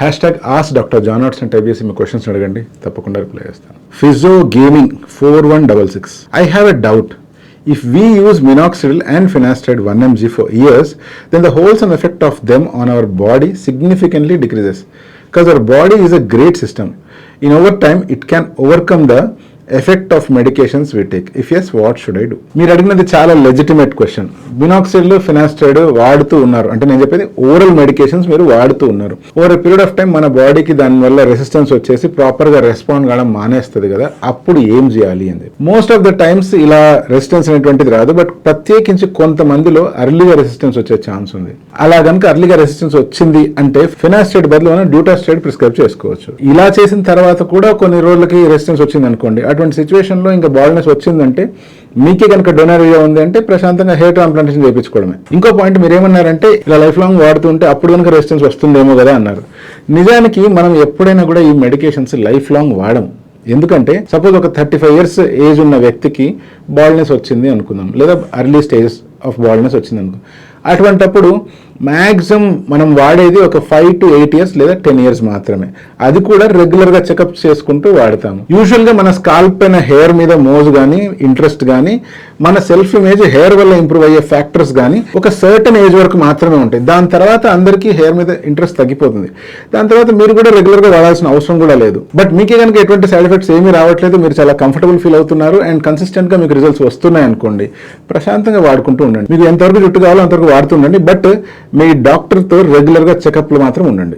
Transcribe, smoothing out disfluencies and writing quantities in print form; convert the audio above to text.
Hashtag ask doctor John Watts అని type చేసి మీ క్వశ్చన్స్ అడగండి, తప్పకుండా రిప్లై చేస్తాను. ఫిజో gaming 4166. I have a doubt. If we use minoxidil and finasteride 1 mg for years, then the wholesome effect of them on our body significantly decreases. Because our body is a great system. In over time, it can overcome the effect of medications we take. If yes, what should I do? మీరు అడిగినది చాలా legitimate question. Minoxidil, finasteride వాడుతూ ఉన్నారు అంటే నేను చెప్పేది oral medications మీరు వాడుతూ ఉన్నారు. Over a period of time మన బాడీకి దానివల్ల రెసిస్టెన్స్ వచ్చేసి ప్రాపర్గా రెస్పాండ్ కావడం మానేస్తుంది కదా, అప్పుడు ఏం చేయాలి అని. మోస్ట్ ఆఫ్ ద టైమ్స్ ఇలా రెసిస్టెన్స్ అనేటువంటిది రాదు, బట్ ప్రత్యేకించి కొంతమందిలో అర్లీగా రెసిస్టెన్స్ వచ్చే ఛాన్స్ ఉంది. అలా కనుక అర్లీగా రెసిస్టెన్స్ వచ్చింది అంటే ఫినాస్టైడ్ బదులు మనం డ్యూటాస్టైడ్ ప్రిస్క్రైబ్ చేసుకోవచ్చు. ఇలా చేసిన తర్వాత కూడా కొన్ని రోజులకి రెసిస్టెన్స్ వచ్చింది అనుకోండి, అటువంటి సిచ్యువేషన్లో ఇంకా బాల్నెస్ వచ్చిందంటే మీకే కనుక డొనరియా ఉంది అంటే ప్రశాంతంగా హెయిర్ ట్రాన్స్ప్లాంటేషన్ చేయించుకోవడమే. ఇంకో పాయింట్ మీరు ఏమన్నారంటే ఇలా లైఫ్ లాంగ్ వాడుతుంటే అప్పుడు కనుక రెసిస్టెన్స్ వస్తుందేమో కదా అన్నారు. నిజానికి మనం ఎప్పుడైనా కూడా ఈ మెడికేషన్స్ లైఫ్ లాంగ్ వాడము. ఎందుకంటే సపోజ్ ఒక 35 years ఏజ్ ఉన్న వ్యక్తికి బాల్నెస్ వచ్చింది అనుకుందాం, లేదా అర్లీ స్టేజెస్ ఆఫ్ బాల్నెస్ వచ్చింది అనుకుందాం. అటువంటప్పుడు మ్యాక్సిమం మనం వాడేది ఒక 5 to 8 years లేదా 10 years మాత్రమే. అది కూడా రెగ్యులర్గా చెకప్ చేసుకుంటూ వాడతాము. యూజువల్గా మన స్కాల్ప్ పైన హెయిర్ మీద మోజు కానీ ఇంట్రెస్ట్ కానీ మన సెల్ఫ్ ఇమేజ్ హెయిర్ వల్ల ఇంప్రూవ్ అయ్యే ఫ్యాక్టర్స్ కానీ ఒక సర్టన్ ఏజ్ వరకు మాత్రమే ఉంటాయి. దాని తర్వాత అందరికీ హెయిర్ మీద ఇంట్రెస్ట్ తగ్గిపోతుంది. దాని తర్వాత మీరు కూడా రెగ్యులర్గా వాడాల్సిన అవసరం కూడా లేదు. బట్ మీకే కనుక ఎటువంటి సైడ్ ఎఫెక్ట్స్ ఏమీ రావట్లేదు, మీరు చాలా కంఫర్టబుల్ ఫీల్ అవుతున్నారు అండ్ కన్సిస్టెంట్గా మీకు రిజల్ట్స్ వస్తున్నాయి అనుకోండి, ప్రశాంతంగా వాడుకుంటూ ఉండండి. మీకు ఎంతవరకు జుట్టు కావాలో అంతవరకు వాడుతుండండి, బట్ మీ డాక్టర్తో రెగ్యులర్గా చెకప్లు మాత్రం ఉండండి.